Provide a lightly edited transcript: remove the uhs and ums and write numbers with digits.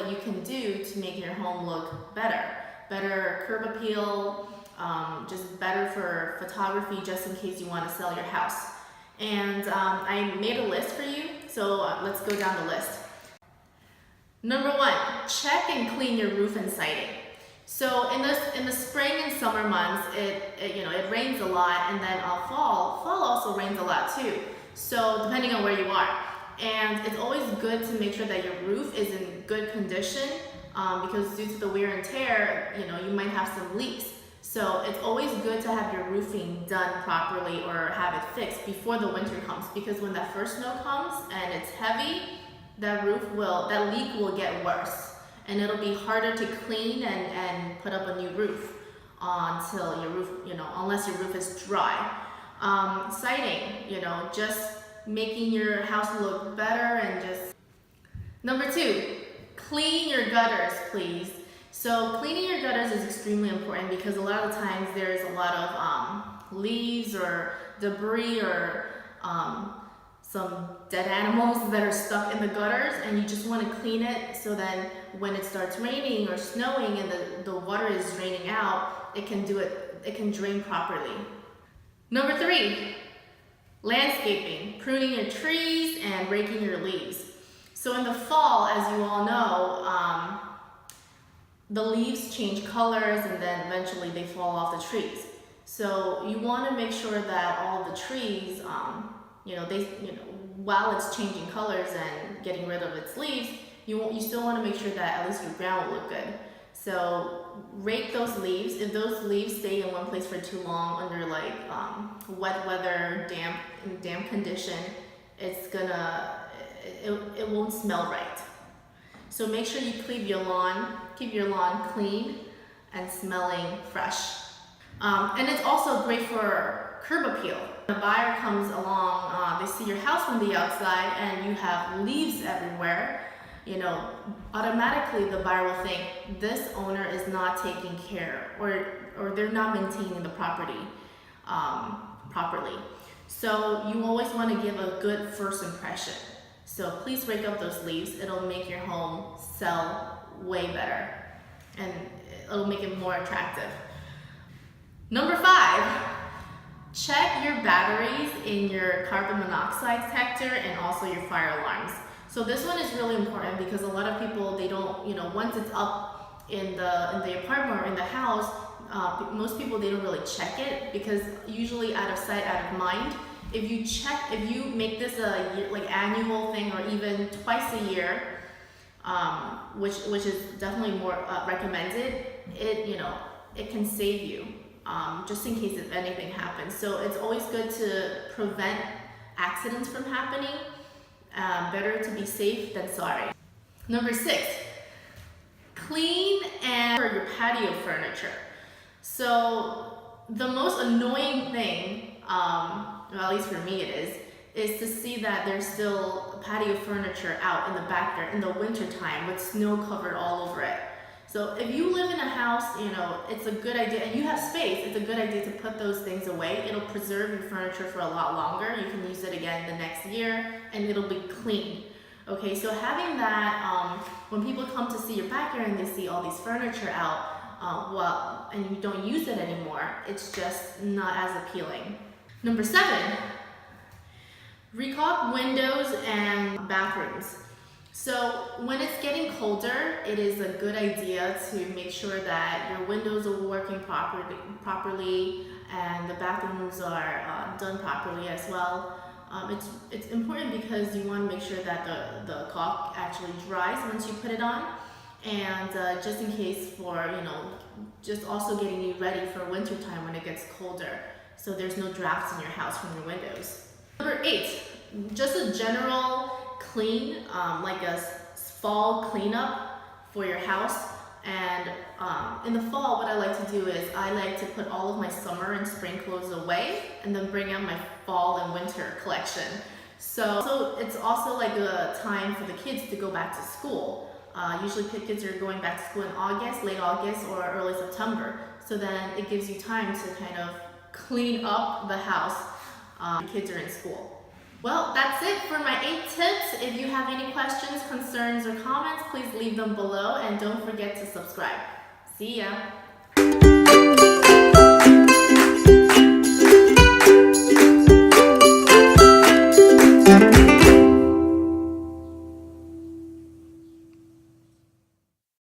what you can do to make your home look better. Better curb appeal, just better for photography just in case you want to sell your house. And I made a list for you, so let's go down the list. Number 1, check and clean your roof and siding. So in the spring and summer months, it rains a lot, and then fall also rains a lot too. So depending on where you are, and it's always good to make sure that your roof is in good condition, because due to the wear and tear, you might have some leaks. So it's always good to have your roofing done properly or have it fixed before the winter comes, because when that first snow comes and it's heavy, that leak will get worse, and it'll be harder to clean and put up a new roof until your roof, unless your roof is dry. Siding, just making your house look better, and just. Number 2, clean your gutters, please. So cleaning your gutters is extremely important because a lot of the times there's a lot of leaves or debris or some dead animals that are stuck in the gutters, and you just want to clean it so then when it starts raining or snowing and the water is draining out, it can drain properly. Number 3, landscaping, pruning your trees and raking your leaves. So in the fall, as you all know, the leaves change colors and then eventually they fall off the trees. So you want to make sure that all of the trees, while it's changing colors and getting rid of its leaves, you still want to make sure that at least your ground will look good. So rake those leaves. If those leaves stay in one place for too long under wet weather, damp condition, it won't smell right. So make sure you keep your lawn clean and smelling fresh. And it's also great for curb appeal. The buyer comes along, they see your house from the outside and you have leaves everywhere, automatically the buyer will think this owner is not taking care or they're not maintaining the property properly. So you always want to give a good first impression. So please rake up those leaves. It'll make your home sell way better and it'll make it more attractive. Number 5, check your batteries in your carbon monoxide detector and also your fire alarms. So this one is really important because a lot of people, they don't, once it's up in the apartment or in the house, most people, they don't really check it because usually out of sight, out of mind. If you make this a annual thing or even twice a year, which is definitely more recommended, it can save you just in case if anything happens. So it's always good to prevent accidents from happening. Better to be safe than sorry. Number 6, clean and for your patio furniture. So the most annoying thing, well, at least for me it is to see that there's still patio furniture out in the backyard in the winter time with snow covered all over it. So if you live in a house, it's a good idea, and you have space, it's a good idea to put those things away. It'll preserve your furniture for a lot longer. You can use it again the next year, and it'll be clean. Okay, so having that, when people come to see your backyard and they see all these furniture out, and you don't use it anymore, it's just not as appealing. Number 7, recaulk windows and bathrooms. So when it's getting colder, it is a good idea to make sure that your windows are working properly and the bathrooms are done properly as well. It's important because you want to make sure that the caulk actually dries once you put it on, and just in case for, just also getting you ready for winter time when it gets colder, so there's no drafts in your house from your windows. Number 8, just a general clean, like a fall cleanup for your house. And in the fall, what I like to do is I like to put all of my summer and spring clothes away and then bring out my fall and winter collection. So it's also like a time for the kids to go back to school. Usually kids are going back to school in August, late August or early September. So then it gives you time to kind of clean up the house. The kids are in school. Well, that's it for my 8 tips. If you have any questions, concerns, or comments, please leave them below and don't forget to subscribe. See ya!